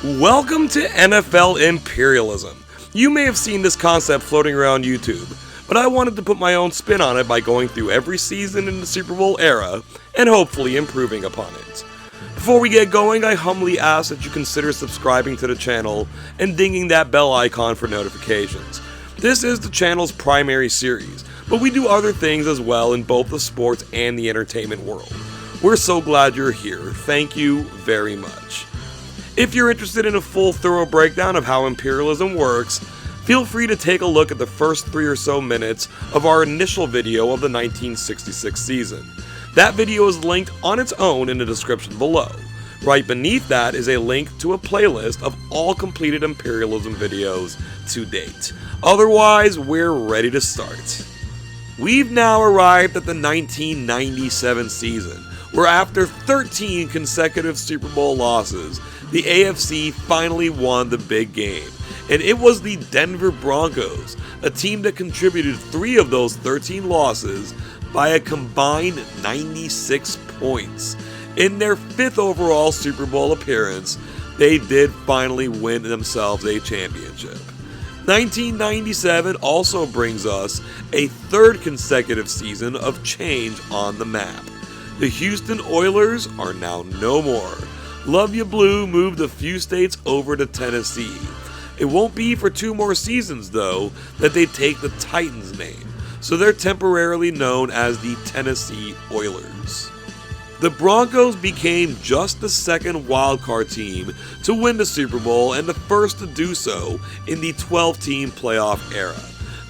Welcome to NFL Imperialism. You may have seen this concept floating around YouTube, but I wanted to put my own spin on it by going through every season in the Super Bowl era and hopefully improving upon it. Before we get going, I humbly ask that you consider subscribing to the channel and dinging that bell icon for notifications. This is the channel's primary series, but we do other things as well in both the sports and the entertainment world. We're so glad you're here. Thank you very much. If you're interested in a full thorough breakdown of how imperialism works, feel free to take a look at the first 3 or so minutes of our initial video of the 1966 season. That video is linked on its own in the description below. Right beneath that is a link to a playlist of all completed imperialism videos to date. Otherwise, we're ready to start. We've now arrived at the 1997 season, where after 13 consecutive Super Bowl losses, the AFC finally won the big game, and it was the Denver Broncos, a team that contributed 3 of those 13 losses by a combined 96 points. In their 5th overall Super Bowl appearance, they did finally win themselves a championship. 1997 also brings us a 3rd consecutive season of change on the map. The Houston Oilers are now no more. Love Ya Blue moved a few states over to Tennessee. It won't be for 2 more seasons, though, that they take the Titans name, so they're temporarily known as the Tennessee Oilers. The Broncos became just the 2nd wildcard team to win the Super Bowl and the first to do so in the 12-team playoff era.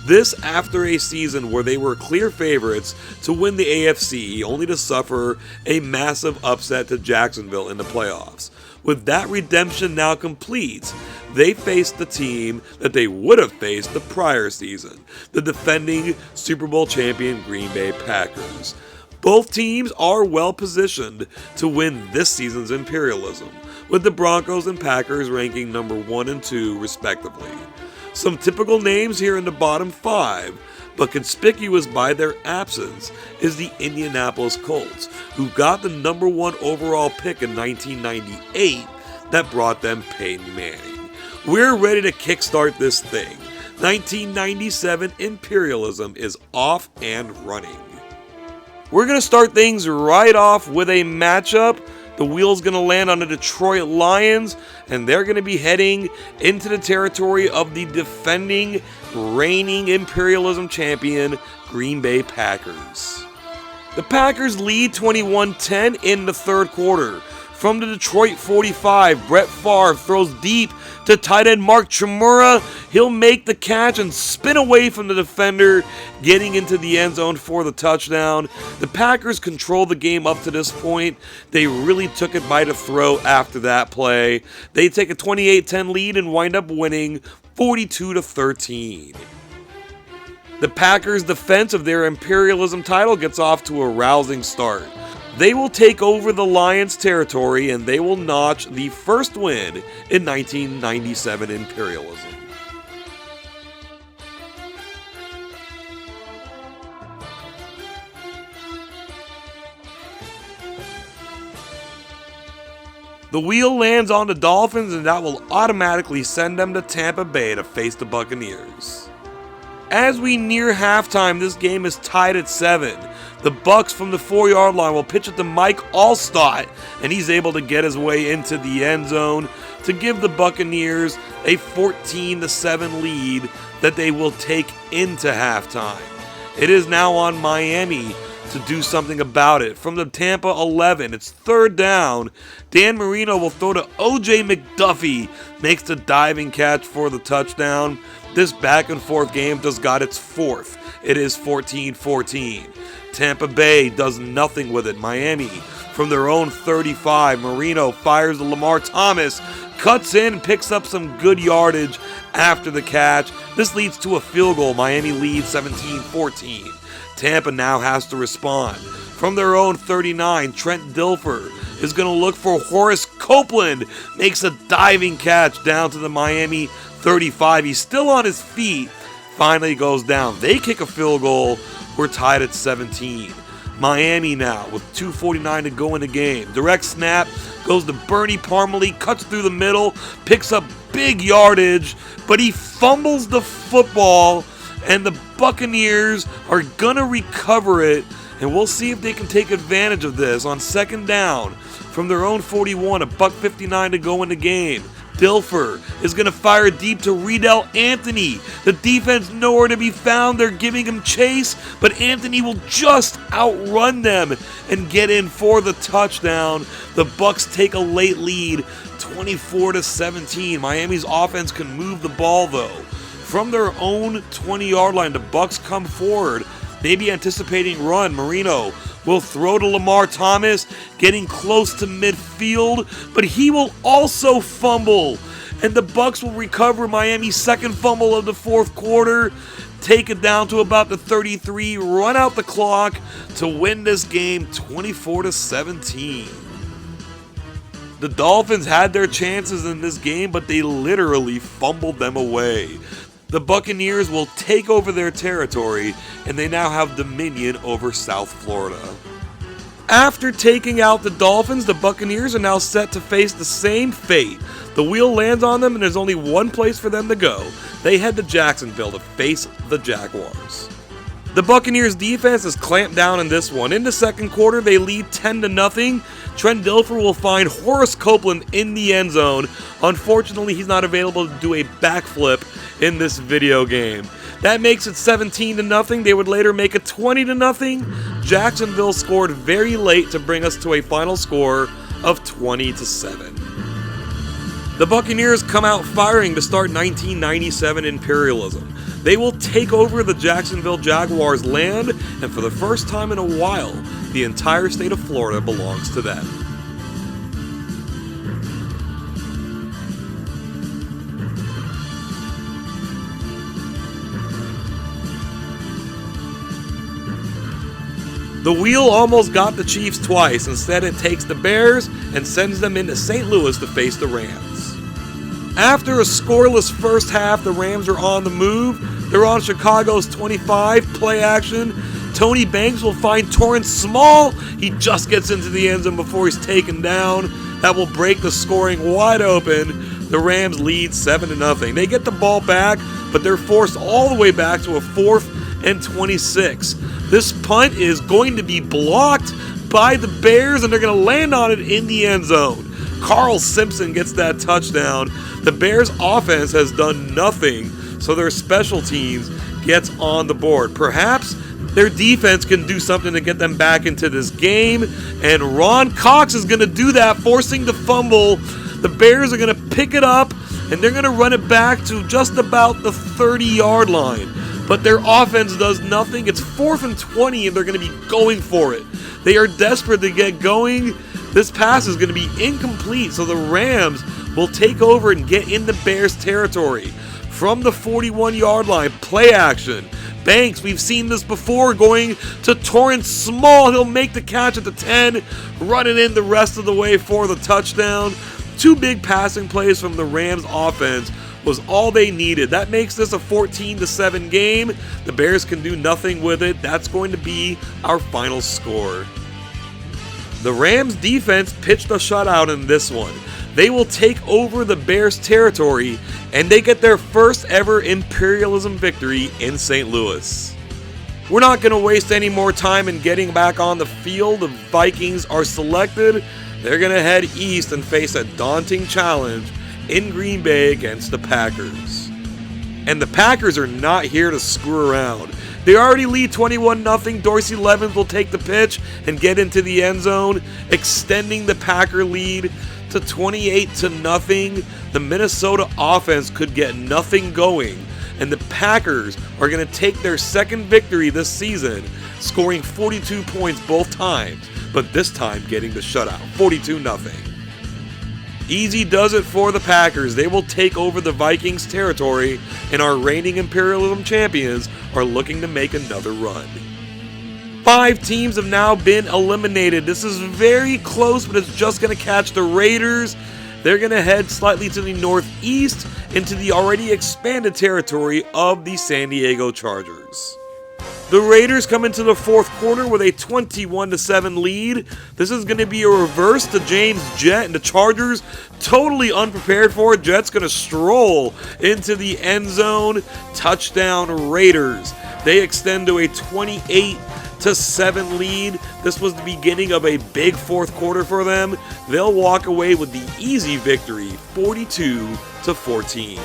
This after a season where they were clear favorites to win the AFC, only to suffer a massive upset to Jacksonville in the playoffs. With that redemption now complete, they faced the team that they would have faced the prior season, the defending Super Bowl champion Green Bay Packers. Both teams are well positioned to win this season's imperialism, with the Broncos and Packers ranking number 1 and 2 respectively. Some typical names here in the bottom 5, but conspicuous by their absence is the Indianapolis Colts, who got the number 1 overall pick in 1998 that brought them Peyton Manning. We're ready to kickstart this thing. 1997 imperialism is off and running. We're going to start things right off with a matchup. The wheel's going to land on the Detroit Lions, and they're going to be heading into the territory of the defending, reigning imperialism champion, Green Bay Packers. The Packers lead 21-10 in the 3rd quarter. From the Detroit 45, Brett Favre throws deep to tight end Mark Chmura. He'll make the catch and spin away from the defender, getting into the end zone for the touchdown. The Packers control the game up to this point. They really took it by the throat after that play. They take a 28-10 lead and wind up winning 42-13. The Packers' defense of their imperialism title gets off to a rousing start. They will take over the Lions' territory and they will notch the first win in 1997 imperialism. The wheel lands on the Dolphins, and that will automatically send them to Tampa Bay to face the Buccaneers. As we near halftime, this game is tied at 7. The Bucs from the 4-yard line will pitch it to Mike Alstott, and he's able to get his way into the end zone to give the Buccaneers a 14-7 lead that they will take into halftime. It is now on Miami to do something about it. From the Tampa 11, it's 3rd down. Dan Marino will throw to O.J. McDuffie, makes the diving catch for the touchdown. This back and forth game just got its 4th. It is 14-14. Tampa Bay does nothing with it. Miami, from their own 35, Marino fires to Lamar Thomas, cuts in and picks up some good yardage after the catch. This leads to a field goal. Miami leads 17-14. Tampa now has to respond. From their own 39, Trent Dilfer is going to look for Horace Copeland, makes a diving catch down to the Miami 35. He's still on his feet, finally goes down. They kick a field goal. We're tied at 17. Miami now with 2:49 to go in the game. Direct snap goes to Bernie Parmalee, cuts through the middle, picks up big yardage, but he fumbles the football, and the Buccaneers are gonna recover it, and we'll see if they can take advantage of this on second down from their own 41, $1:59 to go in the game. Dilfer is going to fire deep to Riedel Anthony. The defense nowhere to be found. They're giving him chase, but Anthony will just outrun them and get in for the touchdown. The Bucs take a late lead, 24-17. Miami's offense can move the ball though. From their own 20-yard line, the Bucs come forward, maybe anticipating run. Marino will throw to Lamar Thomas, getting close to midfield, but he will also fumble, and the Bucs will recover Miami's second fumble of the fourth quarter, take it down to about the 33, run out the clock to win this game 24-17. The Dolphins had their chances in this game, but they literally fumbled them away. The Buccaneers will take over their territory, and they now have dominion over South Florida. After taking out the Dolphins, the Buccaneers are now set to face the same fate. The wheel lands on them, and there's only one place for them to go. They head to Jacksonville to face the Jaguars. The Buccaneers defense is clamped down in this one. In the second quarter, they lead 10-0. Trent Dilfer will find Horace Copeland in the end zone. Unfortunately, he's not available to do a backflip in this video game. That makes it 17-0. They would later make it 20-0. Jacksonville scored very late to bring us to a final score of 20-7. The Buccaneers come out firing to start 1997 Imperialism. They will take over the Jacksonville Jaguars' land, and for the first time in a while, the entire state of Florida belongs to them. The wheel almost got the Chiefs twice. Instead, it takes the Bears and sends them into St. Louis to face the Rams. After a scoreless first half, the Rams are on the move. They're on Chicago's 25, play action. Tony Banks will find Torrance Small. He just gets into the end zone before he's taken down. That will break the scoring wide open. The Rams lead 7-0. They get the ball back, but they're forced all the way back to a 4th and 26. This punt is going to be blocked by the Bears, and they're going to land on it in the end zone. Carl Simpson gets that touchdown. The Bears' offense has done nothing, so their special teams gets on the board. Perhaps their defense can do something to get them back into this game, and Ron Cox is going to do that, forcing the fumble. The Bears are going to pick it up, and they're going to run it back to just about the 30-yard line. But their offense does nothing. It's 4th and 20, and they're going to be going for it. They are desperate to get going. This pass is going to be incomplete, so the Rams will take over and get in the Bears' territory. From the 41-yard line, play action. Banks, we've seen this before, going to Torrance Small. He'll make the catch at the 10, running in the rest of the way for the touchdown. 2 big passing plays from the Rams' offense was all they needed. That makes this a 14-7 game. The Bears can do nothing with it. That's going to be our final score. The Rams' defense pitched a shutout in this one. They will take over the Bears' territory, and they get their first ever Imperialism victory in St. Louis. We're not going to waste any more time in getting back on the field. The Vikings are selected. They're going to head east and face a daunting challenge in Green Bay against the Packers. And the Packers are not here to screw around. They already lead 21-0. Dorsey Levens will take the pitch and get into the end zone, extending the Packer lead to 28-0. The Minnesota offense could get nothing going, and the Packers are going to take their second victory this season, scoring 42 points both times, but this time getting the shutout, 42-0. Easy does it for the Packers. They will take over the Vikings' territory, and our reigning Imperialism champions are looking to make another run. 5 teams have now been eliminated. This is very close, but it's just going to catch the Raiders. They're going to head slightly to the northeast into the already expanded territory of the San Diego Chargers. The Raiders come into the fourth quarter with a 21-7 lead. This is going to be a reverse to James Jett, and the Chargers, totally unprepared for it. Jett's going to stroll into the end zone. Touchdown Raiders. They extend to a 28-7 lead. This was the beginning of a big fourth quarter for them. They'll walk away with the easy victory, 42-14.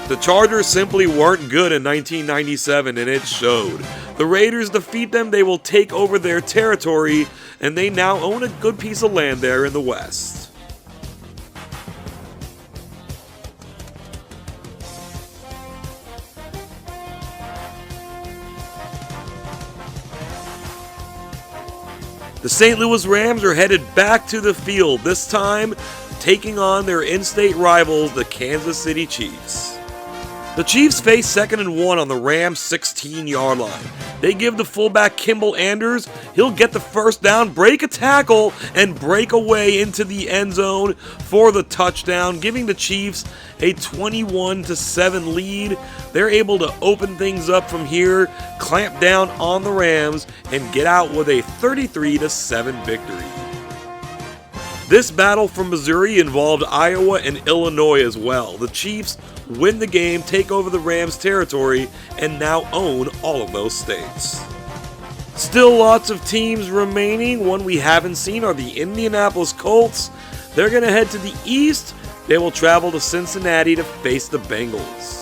The Chargers simply weren't good in 1997, and it showed. The Raiders defeat them, they will take over their territory, and they now own a good piece of land there in the West. The St. Louis Rams are headed back to the field, this time taking on their in-state rivals, the Kansas City Chiefs. The Chiefs face 2nd and 1 on the Rams' 16-yard line. They give the fullback Kimball Anders. He'll get the first down, break a tackle, and break away into the end zone for the touchdown, giving the Chiefs a 21-7 lead. They're able to open things up from here, clamp down on the Rams, and get out with a 33-7 victory. This battle from Missouri involved Iowa and Illinois as well. The Chiefs win the game, take over the Rams' territory, and now own all of those states. Still lots of teams remaining. One we haven't seen are the Indianapolis Colts. They're going to head to the east. They will travel to Cincinnati to face the Bengals.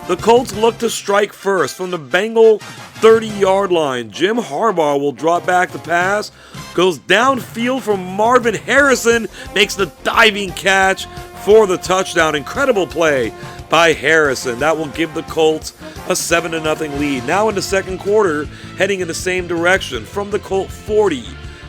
The Colts look to strike first from the Bengal 30-yard line. Jim Harbaugh will drop back the pass, goes downfield from Marvin Harrison, makes the diving catch for the touchdown. Incredible play by Harrison. That will give the Colts a 7-0 lead. Now in the second quarter, heading in the same direction from the Colt 40.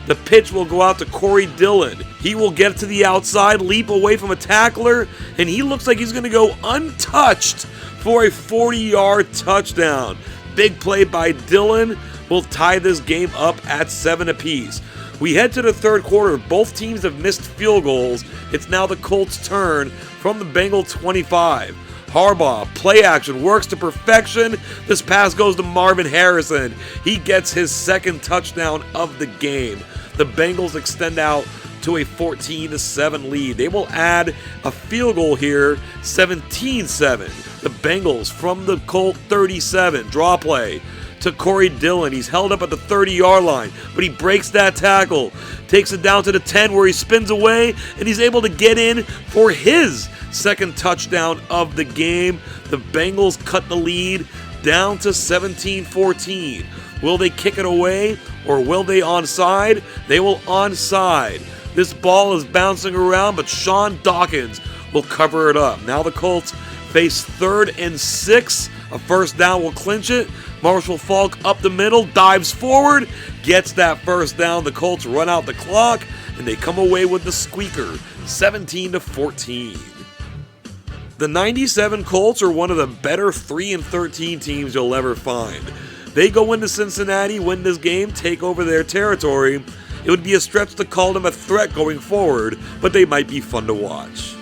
The pitch will go out to Corey Dillon. He will get to the outside, leap away from a tackler, and he looks like he's going to go untouched for a 40-yard touchdown. Big play by Dillon will tie this game up at 7 apiece. We head to the third quarter. Both teams have missed field goals. It's now the Colts' turn from the Bengal 25. Harbaugh, play action, works to perfection. This pass goes to Marvin Harrison. He gets his second touchdown of the game. The Bengals extend out to a 14-7 lead. They will add a field goal here, 17-7. The Bengals from the Colt 37, draw play to Corey Dillon. He's held up at the 30-yard line, but he breaks that tackle, takes it down to the 10 where he spins away, and he's able to get in for his second touchdown of the game. The Bengals cut the lead down to 17-14. Will they kick it away, or will they onside? They will onside. This ball is bouncing around, but Sean Dawkins will cover it up. Now the Colts face 3rd and 6. A first down will clinch it. Marshall Faulk up the middle, dives forward, gets that first down. The Colts run out the clock, and they come away with the squeaker, 17-14. The 97 Colts are one of the better 3-13 teams you'll ever find. They go into Cincinnati, win this game, take over their territory. It would be a stretch to call them a threat going forward, but they might be fun to watch.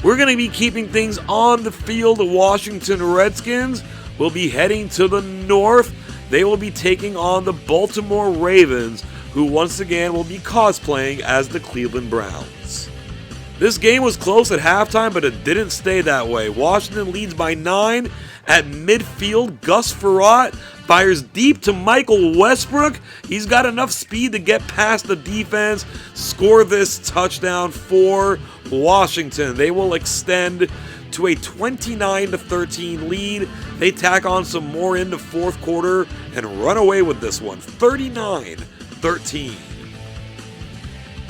We're going to be keeping things on the field. The Washington Redskins will be heading to the north. They will be taking on the Baltimore Ravens, who once again will be cosplaying as the Cleveland Browns. This game was close at halftime, but it didn't stay that way. Washington leads by 9. At midfield, Gus Frerotte fires deep to Michael Westbrook. He's got enough speed to get past the defense, score this touchdown for Washington. They will extend to a 29-13 lead. They tack on some more in the fourth quarter and run away with this one, 39-13.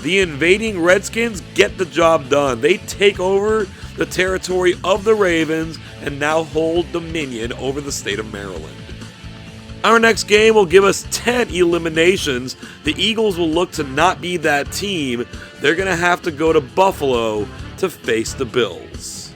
The invading Redskins get the job done. They take over the territory of the Ravens and now hold dominion over the state of Maryland. Our next game will give us 10 eliminations. The Eagles will look to not be that team. They're going to have to go to Buffalo to face the Bills.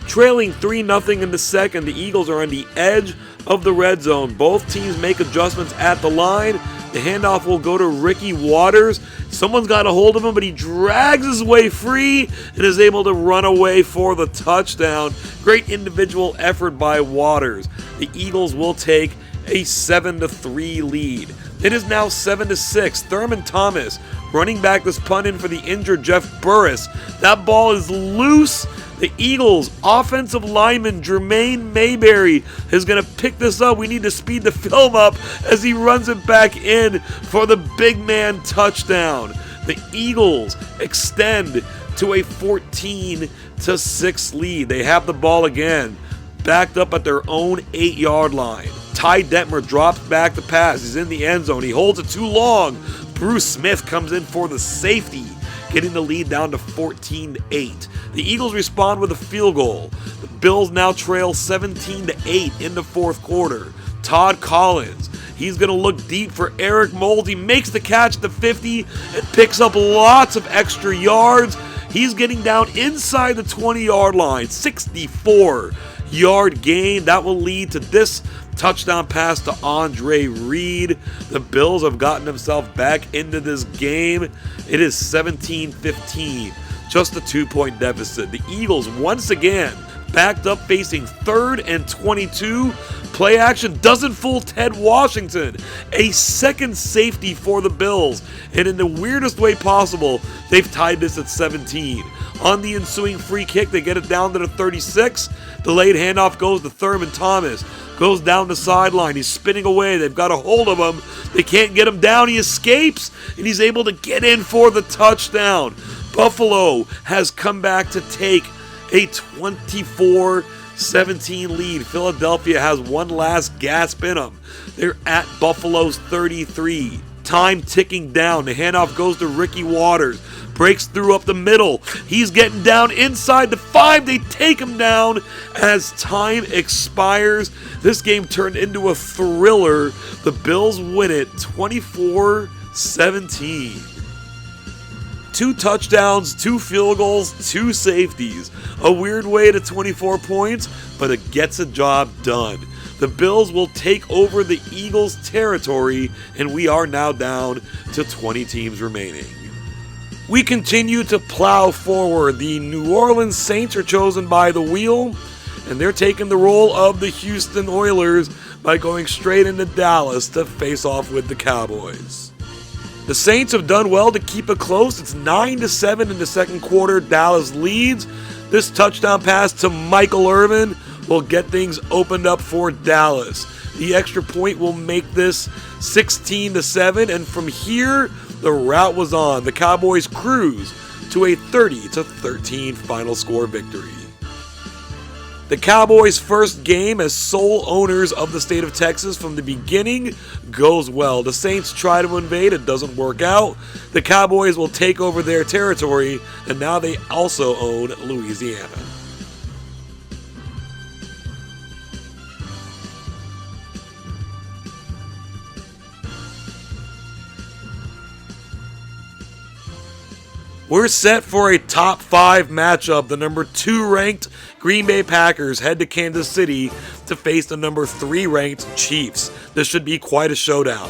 Trailing 3-0 in the second, the Eagles are on the edge of the red zone. Both teams make adjustments at the line. The handoff will go to Ricky Waters. Someone's got a hold of him, but he drags his way free and is able to run away for the touchdown. Great individual effort by Waters. The Eagles will take a 7-3 lead. It is now 7-6. Thurman Thomas running back this punt in for the injured Jeff Burris. That ball is loose. The Eagles offensive lineman Jermaine Mayberry is going to pick this up. We need to speed the film up as he runs it back in for the big man touchdown. The Eagles extend to a 14-6 lead. They have the ball again, backed up at their own 8-yard line. Ty Detmer drops back the pass. He's in the end zone. He holds it too long. Bruce Smith comes in for the safety, getting the lead down to 14-8. The Eagles respond with a field goal. The Bills now trail 17-8 in the fourth quarter. Todd Collins, he's going to look deep for Eric Moulds. He makes the catch at the 50 and picks up lots of extra yards. He's getting down inside the 20-yard line. 64-yard gain. That will lead to this touchdown pass to Andre Reed. The Bills have gotten themselves back into this game. It is 17-15, just a 2-point deficit. The Eagles once again backed up facing 3rd and 22. Play action doesn't fool Ted Washington. A second safety for the Bills. And in the weirdest way possible, they've tied this at 17. On the ensuing free kick, they get it down to the 36. Delayed handoff goes to Thurman Thomas. Goes down the sideline. He's spinning away. They've got a hold of him. They can't get him down. He escapes, and he's able to get in for the touchdown. Buffalo has come back to take a 24-17 lead. Philadelphia has one last gasp in them. They're at Buffalo's 33. Time ticking down. The handoff goes to Ricky Waters. Breaks through up the middle. He's getting down inside the 5. They take him down as time expires. This game turned into a thriller. The Bills win it 24-17. 2 touchdowns, 2 field goals, 2 safeties. A weird way to 24 points, but it gets a job done. The Bills will take over the Eagles' territory, and we are now down to 20 teams remaining. We continue to plow forward. The New Orleans Saints are chosen by the wheel, and they're taking the role of the Houston Oilers by going straight into Dallas to face off with the Cowboys. The Saints have done well to keep it close. It's 9-7 in the second quarter. Dallas leads. This touchdown pass to Michael Irvin will get things opened up for Dallas. The extra point will make this 16-7, and from here, the route was on. The Cowboys cruise to a 30-13 final score victory. The Cowboys' first game as sole owners of the state of Texas from the beginning goes well. The Saints try to invade, it doesn't work out. The Cowboys will take over their territory, and now they also own Louisiana. We're set for a top 5 matchup. The number 2 ranked Green Bay Packers head to Kansas City to face the number 3 ranked Chiefs. This should be quite a showdown.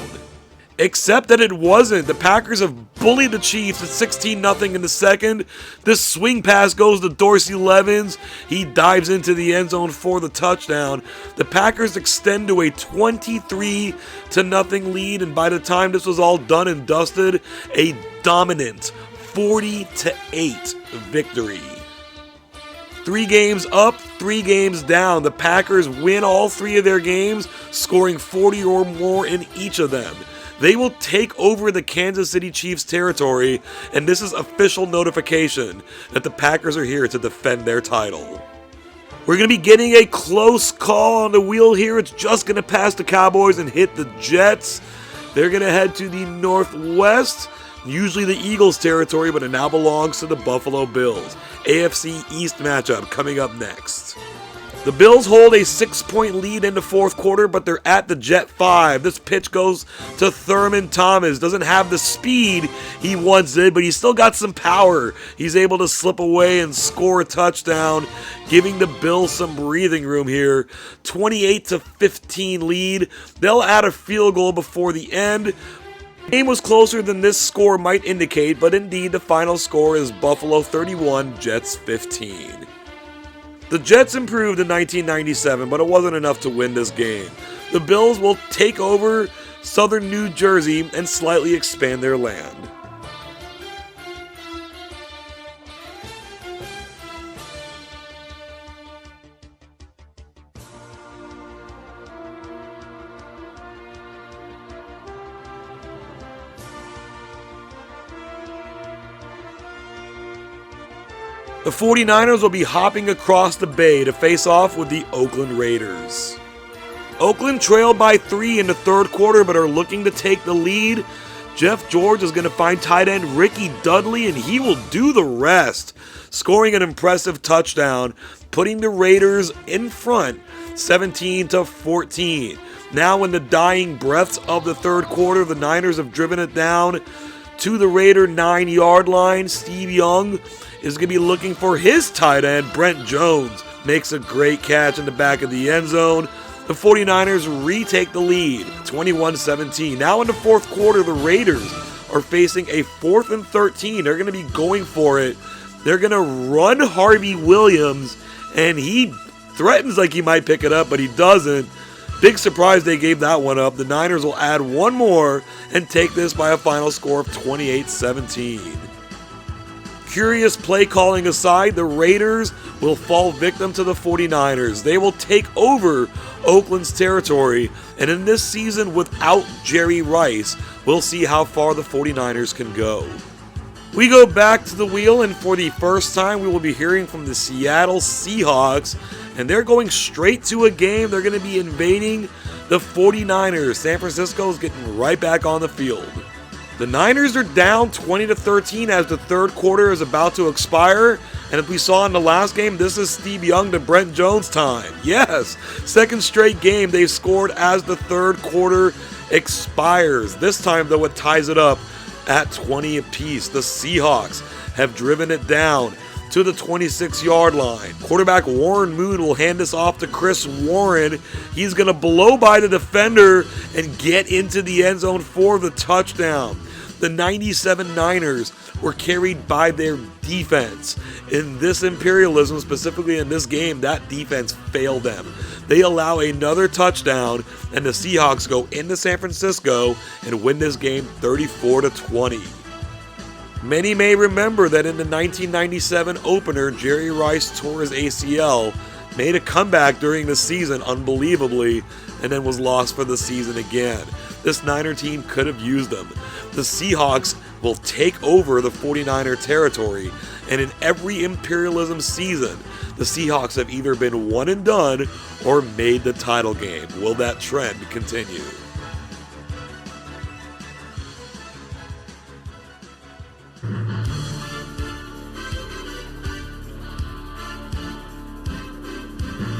Except that it wasn't. The Packers have bullied the Chiefs at 16-0 in the second. This swing pass goes to Dorsey Levens. He dives into the end zone for the touchdown. The Packers extend to a 23-0 lead, and by the time this was all done and dusted, a dominant 40-8 victory. 3 games up, 3 games down. The Packers win all 3 of their games, scoring 40 or more in each of them. They will take over the Kansas City Chiefs territory, and this is official notification that the Packers are here to defend their title. We're going to be getting a close call on the wheel here. It's just going to pass the Cowboys and hit the Jets. They're going to head to the northwest. Usually the Eagles' territory, but it now belongs to the Buffalo Bills. AFC East matchup coming up next. The Bills hold a 6-point lead in the fourth quarter, but they're at the Jet 5. This pitch goes to Thurman Thomas. Doesn't have the speed he once did, but he's still got some power. He's able to slip away and score a touchdown, giving the Bills some breathing room here. 28-15 lead. They'll add a field goal before the end, The game was closer than this score might indicate, but indeed the final score is Buffalo 31, Jets 15. The Jets improved in 1997, but it wasn't enough to win this game. The Bills will take over southern New Jersey and slightly expand their land. The 49ers will be hopping across the bay to face off with the Oakland Raiders. Oakland trailed by 3 in the third quarter but are looking to take the lead. Jeff George is going to find tight end Ricky Dudley and he will do the rest, scoring an impressive touchdown, putting the Raiders in front 17-14. Now in the dying breaths of the third quarter, the Niners have driven it down to the Raider 9-yard line. Steve Young is going to be looking for his tight end, Brent Jones. Makes a great catch in the back of the end zone. The 49ers retake the lead, 21-17. Now in the fourth quarter, the Raiders are facing a 4th and 13. They're going to be going for it. They're going to run Harvey Williams, and he threatens like he might pick it up, but he doesn't. Big surprise they gave that one up. The Niners will add one more and take this by a final score of 28-17. Curious play calling aside, the Raiders will fall victim to the 49ers. They will take over Oakland's territory, and in this season without Jerry Rice, we'll see how far the 49ers can go. We go back to the wheel, and for the first time we will be hearing from the Seattle Seahawks, and they're going straight to a game. They're going to be invading the 49ers. San Francisco is getting right back on the field. The Niners are down 20-13 as the third quarter is about to expire. And as we saw in the last game, this is Steve Young to Brent Jones time. Yes, second straight game they've scored as the third quarter expires. This time, though, it ties it up at 20 apiece. The Seahawks have driven it down to the 26-yard line. Quarterback Warren Moon will hand this off to Chris Warren. He's going to blow by the defender and get into the end zone for the touchdown. The 97 Niners were carried by their defense. In this Imperialism, specifically in this game, that defense failed them. They allow another touchdown, and the Seahawks go into San Francisco and win this game 34-20. Many may remember that in the 1997 opener, Jerry Rice tore his ACL, made a comeback during the season unbelievably, and then was lost for the season again. This Niner team could have used them. The Seahawks will take over the 49er territory, and in every Imperialism season, the Seahawks have either been one and done or made the title game. Will that trend continue?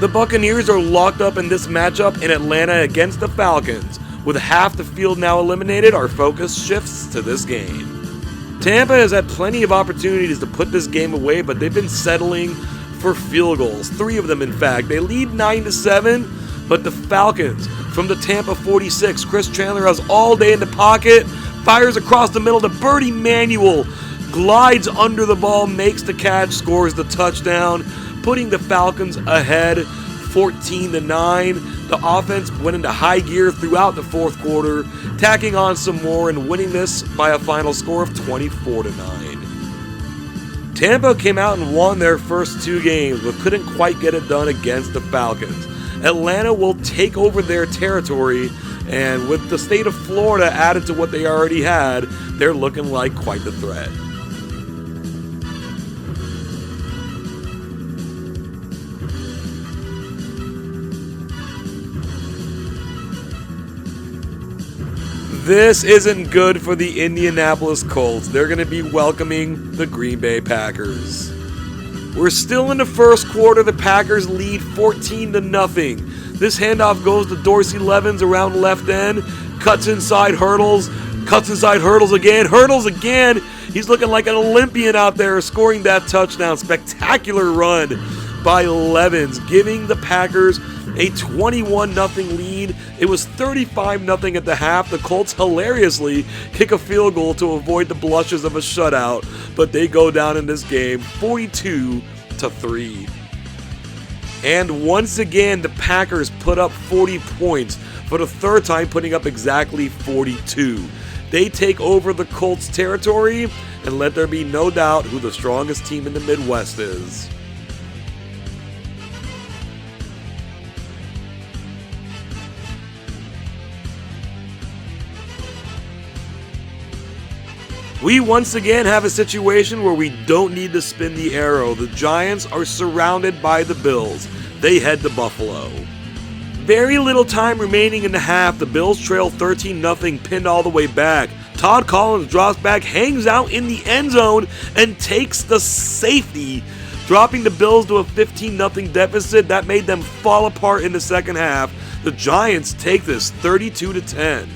The Buccaneers are locked up in this matchup in Atlanta against the Falcons. With half the field now eliminated, our focus shifts to this game. Tampa has had plenty of opportunities to put this game away, but they've been settling for field goals. 3 of them, in fact. They lead 9-7, but the Falcons from the Tampa 46. Chris Chandler has all day in the pocket, fires across the middle to Bertie Manuel, glides under the ball, makes the catch, scores the touchdown, putting the Falcons ahead 14-9. The offense went into high gear throughout the fourth quarter, tacking on some more and winning this by a final score of 24-9. Tampa came out and won their first 2 games, but couldn't quite get it done against the Falcons. Atlanta will take over their territory, and with the state of Florida added to what they already had, they're looking like quite the threat. This isn't good for the Indianapolis Colts. They're going to be welcoming the Green Bay Packers. We're still in the first quarter. The Packers lead 14-0. This handoff goes to Dorsey Levens around left end. Cuts inside Hurdles again. He's looking like an Olympian out there, scoring that touchdown. Spectacular run by Levens, giving the Packers a 21-0 lead. It was 35-0 at the half. The Colts hilariously kick a field goal to avoid the blushes of a shutout, but they go down in this game 42-3. And once again, the Packers put up 40 points, for the third time putting up exactly 42. They take over the Colts territory, and let there be no doubt who the strongest team in the Midwest is. We once again have a situation where we don't need to spin the arrow. The Giants are surrounded by the Bills. They head to Buffalo. Very little time remaining in the half. The Bills trail 13-0, pinned all the way back. Todd Collins drops back, hangs out in the end zone, and takes the safety, dropping the Bills to a 15-0 deficit. That made them fall apart in the second half. The Giants take this 32-10.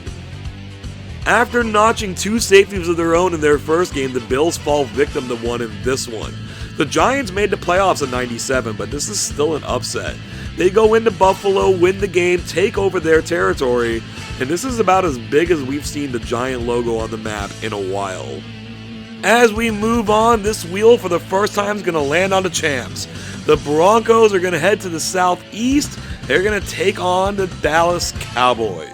After notching 2 safeties of their own in their first game, the Bills fall victim to one in this one. The Giants made the playoffs in '97, but this is still an upset. They go into Buffalo, win the game, take over their territory, and this is about as big as we've seen the Giant logo on the map in a while. As we move on, this wheel for the first time is going to land on the champs. The Broncos are going to head to the southeast. They're going to take on the Dallas Cowboys.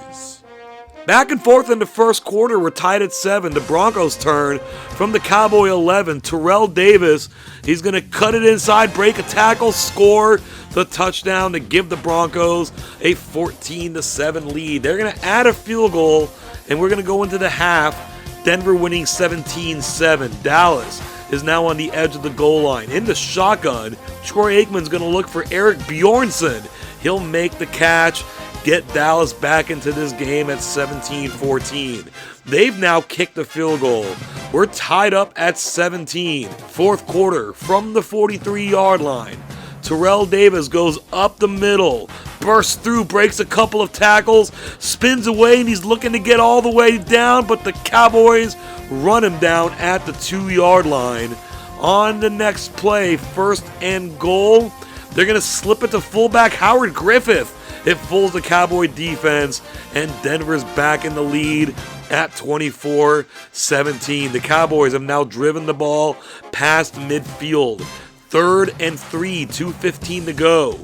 Back and forth in the first quarter, we're tied at 7. The Broncos turn from the Cowboy 11. Terrell Davis, he's going to cut it inside, break a tackle, score the touchdown to give the Broncos a 14-7 lead. They're going to add a field goal, and we're going to go into the half. Denver winning 17-7. Dallas is now on the edge of the goal line. In the shotgun, Troy Aikman's going to look for Eric Bjornsson. He'll make the catch, get Dallas back into this game at 17-14. They've now kicked the field goal. We're tied up at 17. Fourth quarter, from the 43-yard line, Terrell Davis goes up the middle, bursts through, breaks a couple of tackles, spins away, and he's looking to get all the way down, but the Cowboys run him down at the 2-yard line. On the next play, 1st and goal, they're going to slip it to fullback Howard Griffith. It fools the Cowboy defense, and Denver's back in the lead at 24-17. The Cowboys have now driven the ball past midfield. 3rd and 3, 2:15 to go.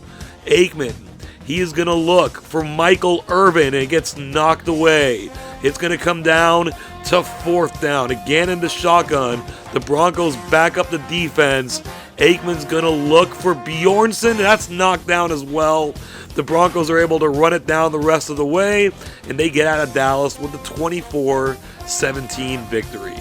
Aikman, he is going to look for Michael Irvin, and it gets knocked away. It's going to come down to 4th down. Again in the shotgun, the Broncos back up the defense. Aikman's going to look for Bjornsson, and that's knocked down as well. The Broncos are able to run it down the rest of the way, and they get out of Dallas with a 24-17 victory.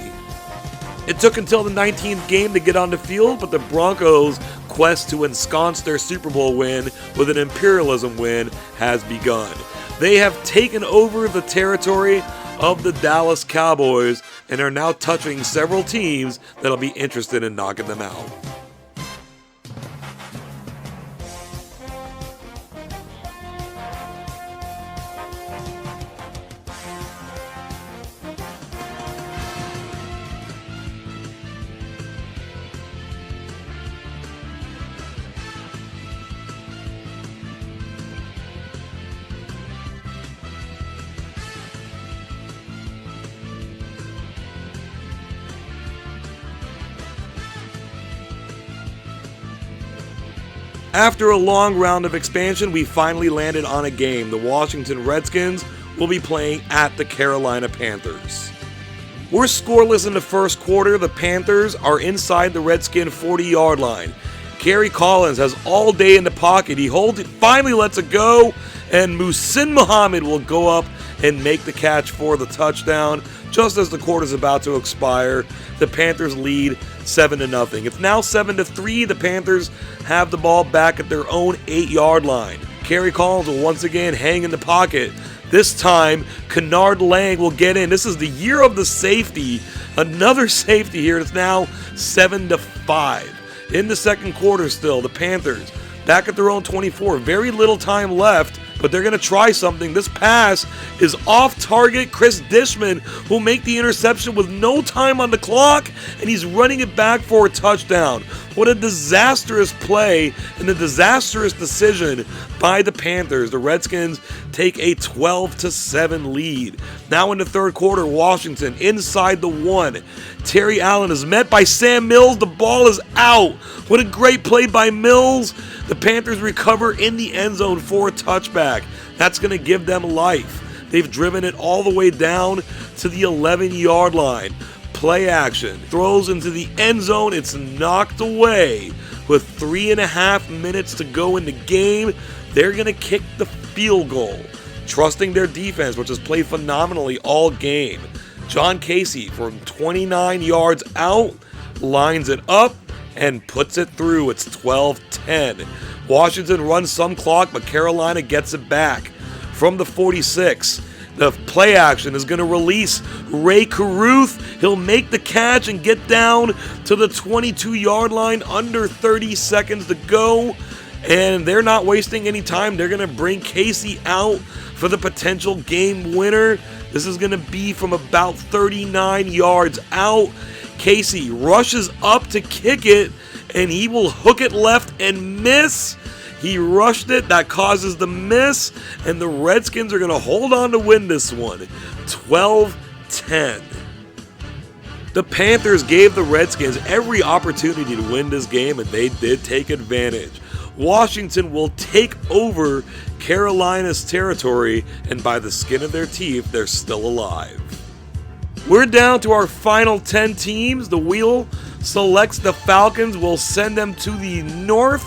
It took until the 19th game to get on the field, but the Broncos' quest to ensconce their Super Bowl win with an Imperialism win has begun. They have taken over the territory of the Dallas Cowboys and are now touching several teams that'll be interested in knocking them out. After a long round of expansion, we finally landed on a game. The Washington Redskins will be playing at the Carolina Panthers. We're scoreless in the first quarter. The Panthers are inside the Redskin 40-yard line. Kerry Collins has all day in the pocket. He holds it, finally lets it go, and Muhsin Muhammad will go up and make the catch for the touchdown. Just as the quarter's about to expire, the Panthers lead 7-0. It's now 7-3. The Panthers have the ball back at their own 8-yard line. Kerry Collins will once again hang in the pocket. This time, Kennard Lang will get in. This is the year of the safety. Another safety here. It's now 7-5. In the second quarter still, the Panthers back at their own 24. Very little time left. but they're going to try something. This pass is off target. Chris Dishman will make the interception with no time on the clock, and he's running it back for a touchdown. What a disastrous play and a disastrous decision by the Panthers. The Redskins take a 12-7 lead. Now in the third quarter, Washington inside the 1. Terry Allen is met by Sam Mills. The ball is out. What a great play by Mills. The Panthers recover in the end zone for a touchback. That's going to give them life. They've driven it all the way down to the 11-yard line. Play action. Throws into the end zone. It's knocked away. With 3.5 minutes to go in the game, they're going to kick the field goal, trusting their defense, which has played phenomenally all game. John Casey from 29 yards out lines it up and puts it through. It's 12-10. Washington runs some clock, but Carolina gets it back. From the 46, the play action is going to release Ray Caruth. He'll make the catch and get down to the 22-yard line, under 30 seconds to go. And they're not wasting any time. They're going to bring Casey out for the potential game winner. This is going to be from about 39 yards out. Casey rushes up to kick it, and he will hook it left and miss. He rushed it. That causes the miss, and the Redskins are going to hold on to win this one, 12-10. The Panthers gave the Redskins every opportunity to win this game, and they did take advantage. Washington will take over Carolina's territory, and by the skin of their teeth, they're still alive. We're down to our final 10 teams. The wheel selects the Falcons. We'll send them to the north,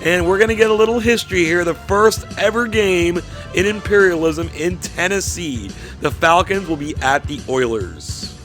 and we're going to get a little history here. The first ever game in Imperialism in Tennessee. The Falcons will be at the Oilers.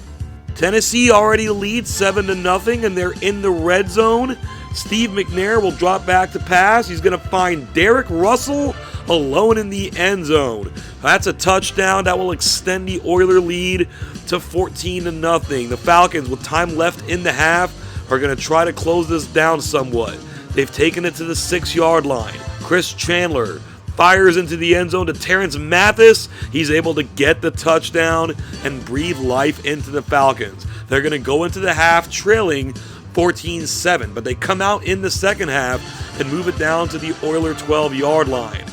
Tennessee already leads 7-0, and they're in the red zone. Steve McNair will drop back to pass. He's going to find Derek Russell alone in the end zone. That's a touchdown that will extend the Oiler lead to 14-0. The Falcons, with time left in the half, are going to try to close this down somewhat. They've taken it to the 6-yard line. Chris Chandler fires into the end zone to Terrence Mathis. He's able to get the touchdown and breathe life into the Falcons. They're going to go into the half trailing 14-7, but they come out in the second half and move it down to the Oiler 12-yard line.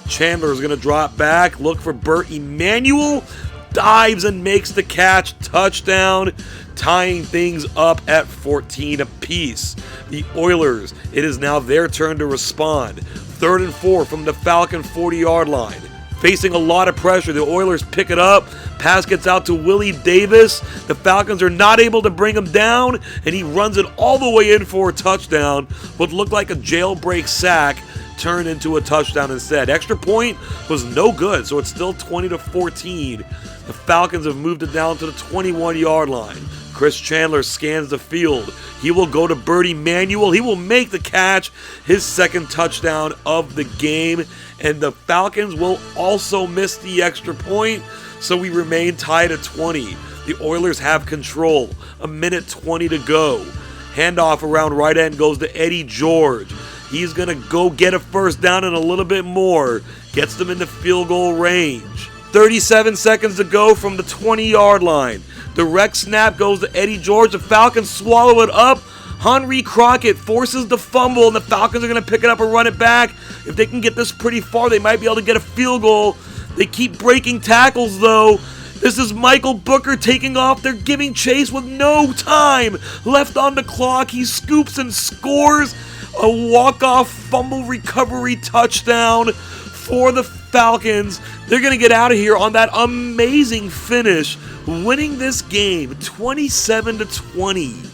Chandler is going to drop back, look for Burt Emanuel, dives and makes the catch, touchdown, tying things up at 14 apiece. The Oilers, it is now their turn to respond. 3rd and 4 from the Falcon 40-yard line. Facing a lot of pressure, the Oilers pick it up. Pass gets out to Willie Davis. The Falcons are not able to bring him down, and he runs it all the way in for a touchdown. What looked like a jailbreak sack turned into a touchdown instead. Extra point was no good, so it's still 20-14. The Falcons have moved it down to the 21-yard line. Chris Chandler scans the field. He will go to Burt Emanuel. He will make the catch, his second touchdown of the game. And the Falcons will also miss the extra point, so we remain tied at 20. The Oilers have control. 1:20 to go. Handoff around right end goes to Eddie George. He's going to go get a first down and a little bit more. Gets them into field goal range. 37 seconds to go from the 20-yard line. Direct snap goes to Eddie George. The Falcons swallow it up. Henry Crockett forces the fumble, and the Falcons are going to pick it up and run it back. If they can get this pretty far, they might be able to get a field goal. They keep breaking tackles, though. This is Michael Booker taking off. They're giving chase with no time left on the clock. He scoops and scores a walk-off fumble recovery touchdown for the Falcons. They're going to get out of here on that amazing finish, winning this game 27-20.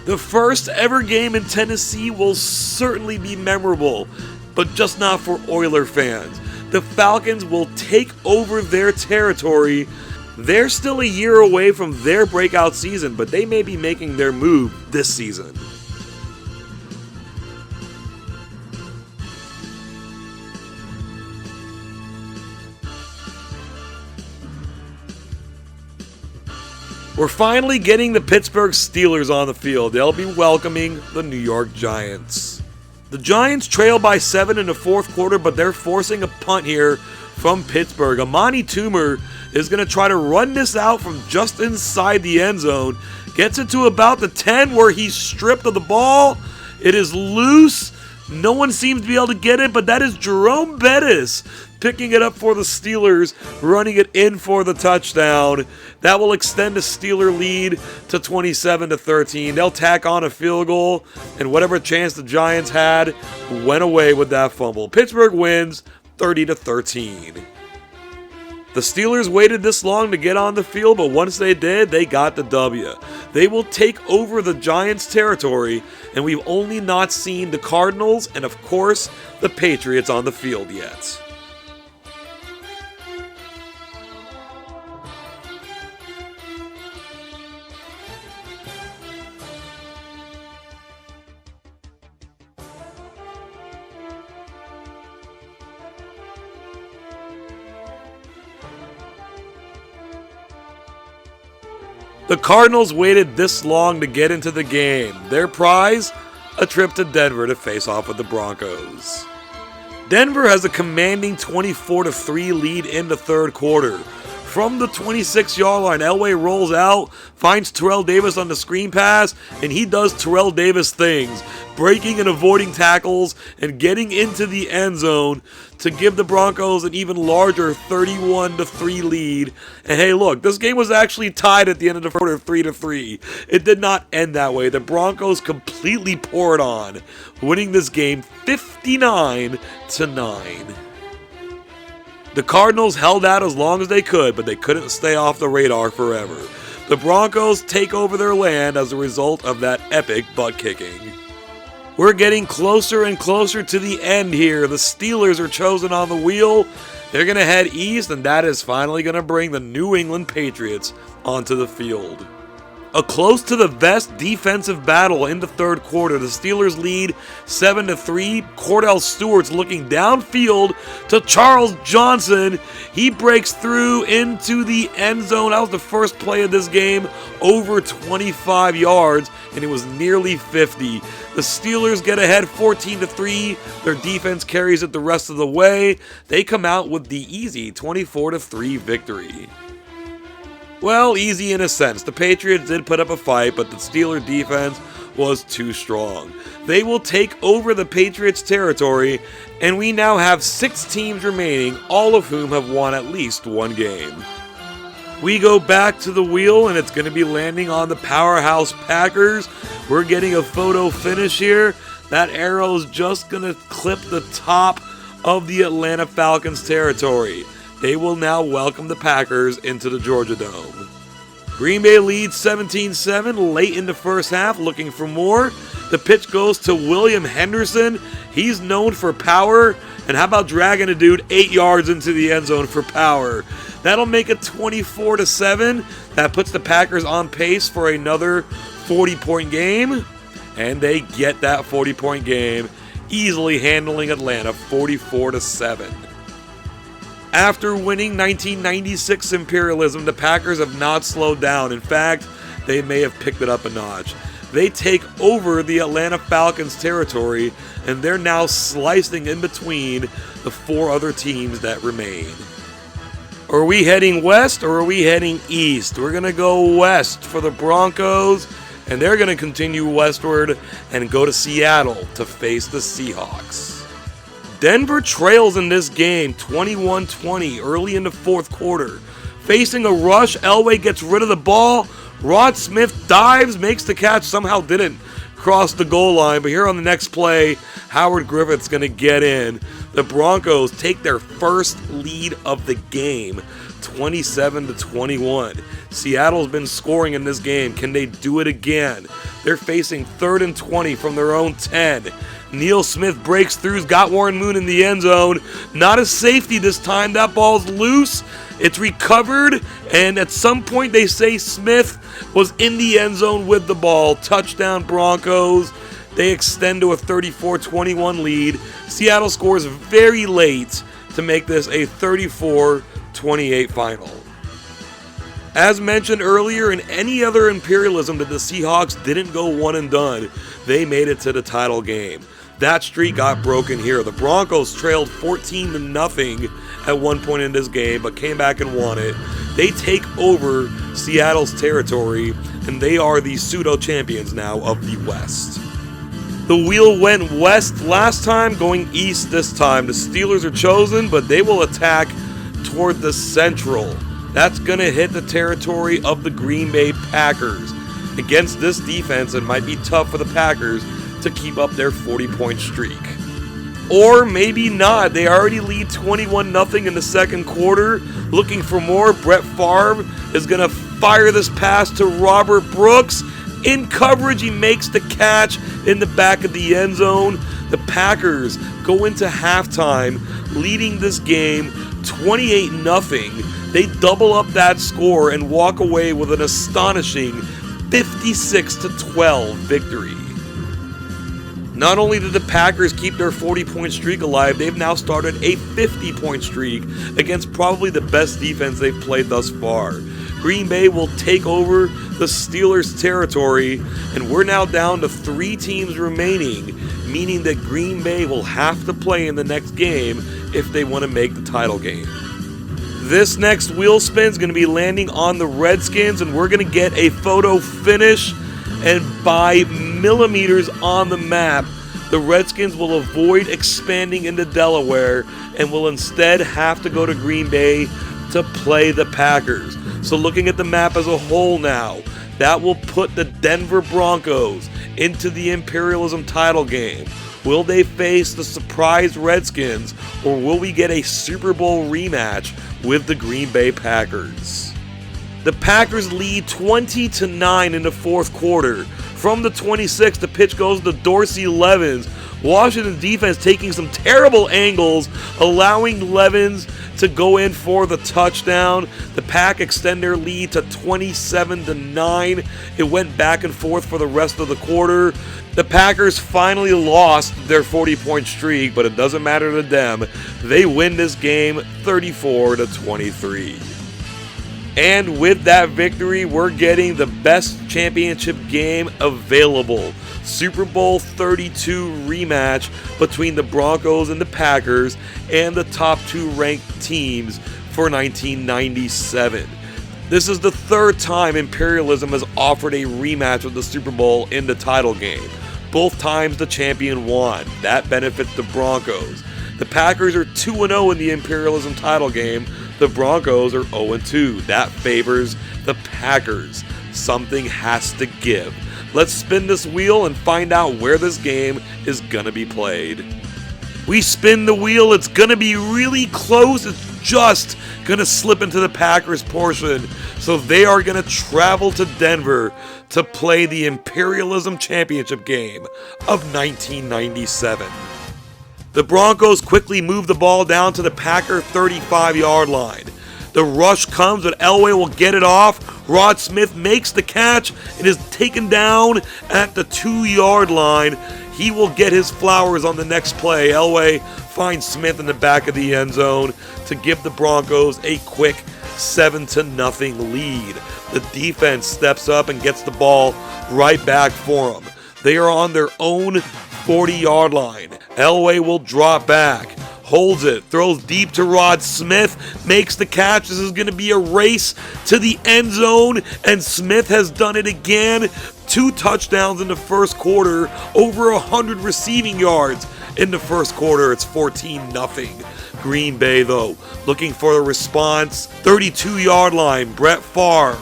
The first ever game in Tennessee will certainly be memorable, but just not for Oiler fans. The Falcons will take over their territory. They're still a year away from their breakout season, but they may be making their move this season. We're finally getting the Pittsburgh Steelers on the field. They'll be welcoming the New York Giants. The Giants trail by 7 in the fourth quarter, but they're forcing a punt here from Pittsburgh. Amani Toomer is going to try to run this out from just inside the end zone. Gets it to about the 10 where he's stripped of the ball. It is loose. No one seems to be able to get it, but that is Jerome Bettis picking it up for the Steelers, running it in for the touchdown. That will extend the Steeler lead to 27-13. They'll tack on a field goal, and whatever chance the Giants had went away with that fumble. Pittsburgh wins 30-13. The Steelers waited this long to get on the field, but once they did, they got the W. They will take over the Giants' territory, and we've only not seen the Cardinals and, of course, the Patriots on the field yet. The Cardinals waited this long to get into the game. Their prize? A trip to Denver to face off with the Broncos. Denver has a commanding 24-3 lead in the third quarter. From the 26-yard line, Elway rolls out, finds Terrell Davis on the screen pass, and he does Terrell Davis things, breaking and avoiding tackles and getting into the end zone to give the Broncos an even larger 31-3 lead. And hey, look, this game was actually tied at the end of the quarter, 3-3. It did not end that way. The Broncos completely poured on, winning this game 59-9. The Cardinals held out as long as they could, but they couldn't stay off the radar forever. The Broncos take over their land as a result of that epic butt kicking. We're getting closer and closer to the end here. The Steelers are chosen on the wheel. They're going to head east, and that is finally going to bring the New England Patriots onto the field. A close to the vest defensive battle in the third quarter. The Steelers lead 7-3. Cordell Stewart's looking downfield to Charles Johnson. He breaks through into the end zone. That was the first play of this game, over 25 yards, and it was nearly 50. The Steelers get ahead 14-3. Their defense carries it the rest of the way. They come out with the easy 24-3 victory. Well, easy in a sense. The Patriots did put up a fight, but the Steelers defense was too strong. They will take over the Patriots' territory, and we now have 6 teams remaining, all of whom have won at least one game. We go back to the wheel, and it's going to be landing on the powerhouse Packers. We're getting a photo finish here. That arrow is just going to clip the top of the Atlanta Falcons' territory. They will now welcome the Packers into the Georgia Dome. Green Bay leads 17-7 late in the first half, looking for more. The pitch goes to William Henderson. He's known for power. And how about dragging a dude 8 yards into the end zone for power? That'll make it 24-7. That puts the Packers on pace for another 40-point game. And they get that 40-point game, easily handling Atlanta 44-7. After winning 1996 Imperialism, the Packers have not slowed down. In fact, they may have picked it up a notch. They take over the Atlanta Falcons territory, and they're now slicing in between the 4 other teams that remain. Are we heading west or are we heading east? We're going to go west for the Broncos, and they're going to continue westward and go to Seattle to face the Seahawks. Denver trails in this game 21-20 early in the fourth quarter. Facing a rush, Elway gets rid of the ball. Rod Smith dives, makes the catch, somehow didn't cross the goal line. But here on the next play, Howard Griffith's going to get in. The Broncos take their first lead of the game, 27-21. Seattle's been scoring in this game. Can they do it again? They're facing 3rd and 20 from their own 10. Neil Smith breaks through, got Warren Moon in the end zone. Not a safety this time. That ball's loose. It's recovered, and at some point they say Smith was in the end zone with the ball. Touchdown Broncos. They extend to a 34-21 lead. Seattle scores very late to make this a 34-28 final. As mentioned earlier, in any other Imperialism that the Seahawks didn't go one and done, they made it to the title game. That streak got broken here. The Broncos trailed 14-0 at one point in this game, but came back and won it. They take over Seattle's territory, and they are the pseudo-champions now of the West. The wheel went west last time, going east this time. The Steelers are chosen, but they will attack toward the Central. That's going to hit the territory of the Green Bay Packers. Against this defense, it might be tough for the Packers to keep up their 40-point streak. Or maybe not. They already lead 21-0 in the second quarter. Looking for more, Brett Favre is going to fire this pass to Robert Brooks. In coverage, he makes the catch in the back of the end zone. The Packers go into halftime leading this game 28-0. They double up that score and walk away with an astonishing 56-12 victory. Not only did the Packers keep their 40-point streak alive, they've now started a 50-point streak against probably the best defense they've played thus far. Green Bay will take over the Steelers' territory, and we're now down to 3 teams remaining, meaning that Green Bay will have to play in the next game if they want to make the title game. This next wheel spin is going to be landing on the Redskins, and we're going to get a photo finish, and by millimeters on the map, the Redskins will avoid expanding into Delaware and will instead have to go to Green Bay to play the Packers. So looking at the map as a whole now, that will put the Denver Broncos into the Imperialism title game. Will they face the surprise Redskins, or will we get a Super Bowl rematch with the Green Bay Packers? The Packers lead 20-9 in the fourth quarter. From the 26, the pitch goes to Dorsey Levens. Washington defense taking some terrible angles, allowing Levens to go in for the touchdown. The Pack extend their lead to 27-9. It went back and forth for the rest of the quarter. The Packers finally lost their 40-point streak, but it doesn't matter to them. They win this game 34-23. And with that victory, we're getting the best championship game available. Super Bowl 32 rematch between the Broncos and the Packers, and the top 2 ranked teams for 1997. This is the third time Imperialism has offered a rematch of the Super Bowl in the title game. Both times the champion won. That benefits the Broncos. The Packers are 2-0 in the Imperialism title game. The Broncos are 0-2. That favors the Packers. Something has to give. Let's spin this wheel and find out where this game is going to be played. We spin the wheel. It's going to be really close. It's just going to slip into the Packers portion. So they are going to travel to Denver to play the Imperialism Championship game of 1997. The Broncos quickly move the ball down to the Packer 35-yard line. The rush comes, but Elway will get it off. Rod Smith makes the catch and is taken down at the 2-yard line. He will get his flowers on the next play. Elway finds Smith in the back of the end zone to give the Broncos a quick 7-0 lead. The defense steps up and gets the ball right back for them. They are on their own 40-yard line. Elway will drop back, holds it, throws deep to Rod Smith, makes the catch. This is going to be a race to the end zone, and Smith has done it again. 2 touchdowns in the first quarter, over 100 receiving yards in the first quarter. It's 14-0. Green Bay, though, looking for the response. 32-yard line, Brett Favre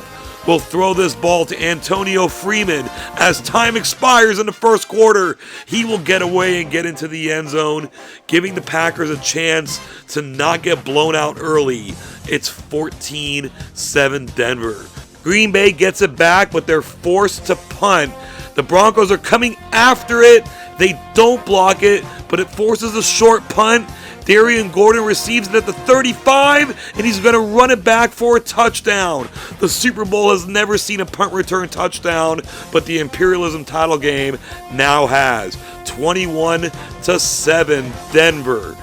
will throw this ball to Antonio Freeman. As time expires in the first quarter, he will get away and get into the end zone, giving the Packers a chance to not get blown out early. It's 14-7 Denver. Green Bay gets it back, but they're forced to punt. The Broncos are coming after it. They don't block it, but it forces a short punt. Darian Gordon receives it at the 35, and he's going to run it back for a touchdown. The Super Bowl has never seen a punt return touchdown, but the Imperialism title game now has. 21-7 Denver.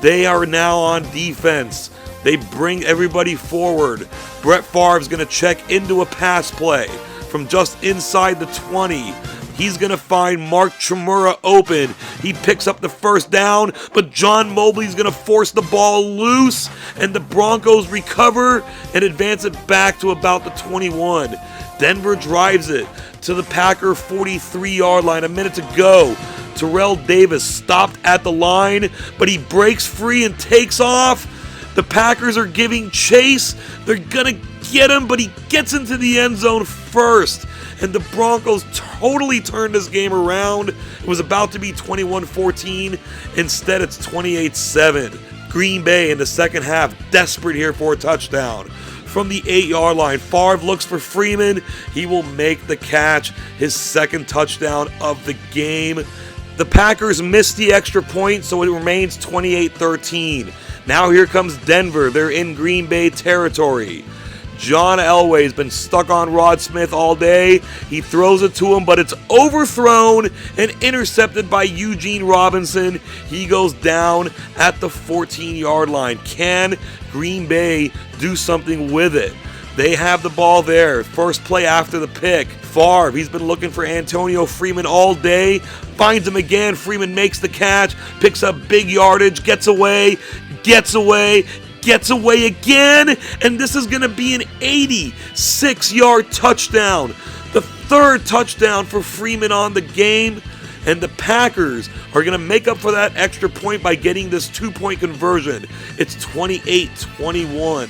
They are now on defense. They bring everybody forward. Brett Favre is going to check into a pass play from just inside the 20. He's going to find Mark Chmura open. He picks up the first down, but John Mobley's going to force the ball loose, and the Broncos recover and advance it back to about the 21. Denver drives it to the Packer 43-yard line. A minute to go. Terrell Davis stopped at the line, but he breaks free and takes off. The Packers are giving chase. They're going to get him, but he gets into the end zone first. And the Broncos totally turned this game around. It was about to be 21-14. Instead, it's 28-7. Green Bay in the second half, desperate here for a touchdown. From the 8-yard line, Favre looks for Freeman. He will make the catch, his second touchdown of the game. The Packers missed the extra point, so it remains 28-13. Now here comes Denver. They're in Green Bay territory. John Elway's been stuck on Rod Smith all day. He throws it to him, but it's overthrown and intercepted by Eugene Robinson. He goes down at the 14-yard line. Can Green Bay do something with it? They have the ball there. First play after the pick. Favre, he's been looking for Antonio Freeman all day. Finds him again. Freeman makes the catch. Picks up big yardage. Gets away again, and this is going to be an 86-yard touchdown. The third touchdown for Freeman on the game, and the Packers are going to make up for that extra point by getting this 2-point conversion. It's 28-21.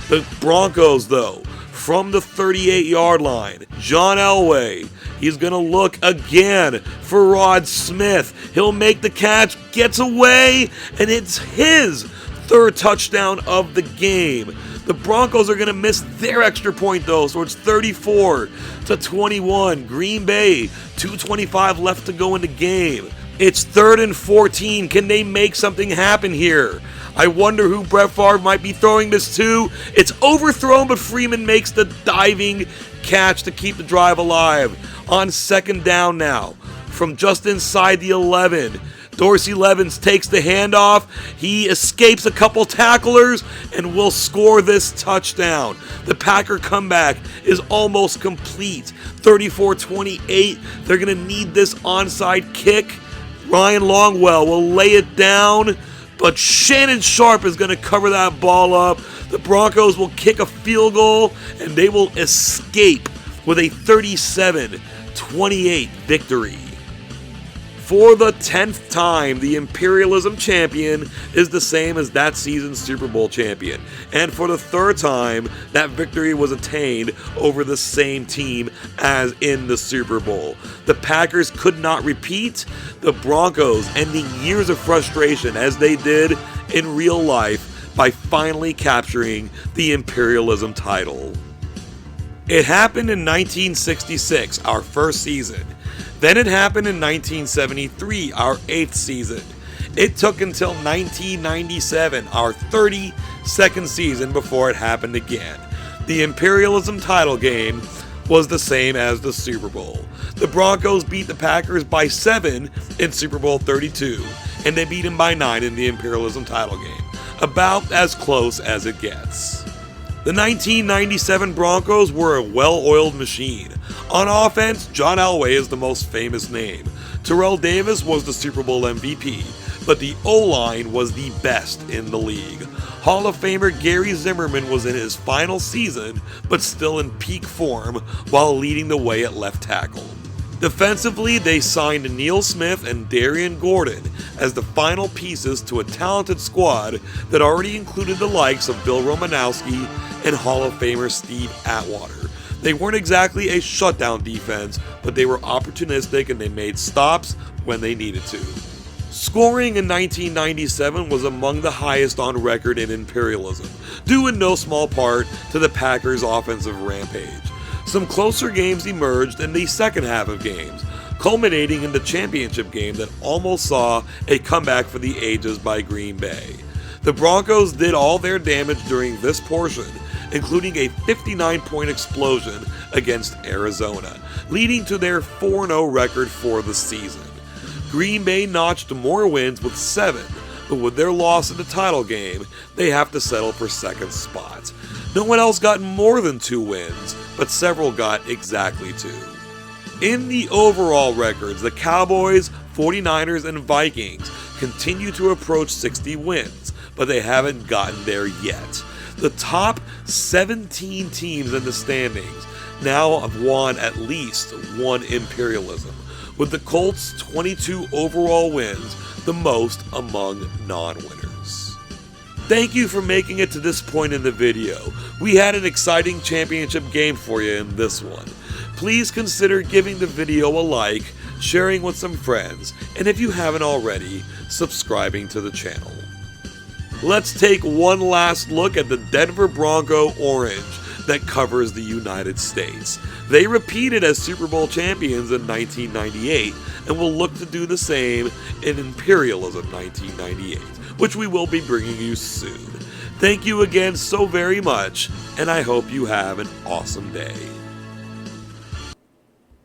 The Broncos, though, from the 38-yard line, John Elway, he's going to look again for Rod Smith. He'll make the catch, gets away, and it's his third touchdown of the game. The Broncos are going to miss their extra point, though, so it's 34-21. Green Bay, 2:25 left to go in the game. It's 3rd and 14. Can they make something happen here? I wonder who Brett Favre might be throwing this to. It's overthrown, but Freeman makes the diving catch to keep the drive alive. On second down now, from just inside the 11, Dorsey Levens takes the handoff. He escapes a couple tacklers and will score this touchdown. The Packer comeback is almost complete. 34-28. They're going to need this onside kick. Ryan Longwell will lay it down, but Shannon Sharp is going to cover that ball up. The Broncos will kick a field goal, and they will escape with a 37-28 victory. For the 10th time, the Imperialism champion is the same as that season's Super Bowl champion. And for the 3rd time, that victory was attained over the same team as in the Super Bowl. The Packers could not repeat. The Broncos ending years of frustration as they did in real life by finally capturing the Imperialism title. It happened in 1966, our first season. Then it happened in 1973, our 8th season. It took until 1997, our 32nd season, before it happened again. The Imperialism title game was the same as the Super Bowl. The Broncos beat the Packers by 7 in Super Bowl 32, and they beat them by 9 in the Imperialism title game. About as close as it gets. The 1997 Broncos were a well-oiled machine. On offense, John Elway is the most famous name. Terrell Davis was the Super Bowl MVP, but the O-line was the best in the league. Hall of Famer Gary Zimmerman was in his final season, but still in peak form while leading the way at left tackle. Defensively, they signed Neil Smith and Darian Gordon as the final pieces to a talented squad that already included the likes of Bill Romanowski and Hall of Famer Steve Atwater. They weren't exactly a shutdown defense, but they were opportunistic and they made stops when they needed to. Scoring in 1997 was among the highest on record in Imperialism, due in no small part to the Packers' offensive rampage. Some closer games emerged in the second half of games, culminating in the championship game that almost saw a comeback for the ages by Green Bay. The Broncos did all their damage during this portion, including a 59-point explosion against Arizona, leading to their 4-0 record for the season. Green Bay notched more wins with 7, but with their loss in the title game, they have to settle for second spot. No one else got more than 2 wins, but several got exactly 2. In the overall records, the Cowboys, 49ers, and Vikings continue to approach 60 wins, but they haven't gotten there yet. The top 17 teams in the standings now have won at least one Imperialism, with the Colts' 22 overall wins, the most among non-winners. Thank you for making it to this point in the video. We had an exciting championship game for you in this one. Please consider giving the video a like, sharing with some friends, and if you haven't already, subscribing to the channel. Let's take one last look at the Denver Bronco orange that covers the United States. They repeated as Super Bowl champions in 1998 and will look to do the same in Imperialism 1998, which we will be bringing you soon. Thank you again so very much, and I hope you have an awesome day.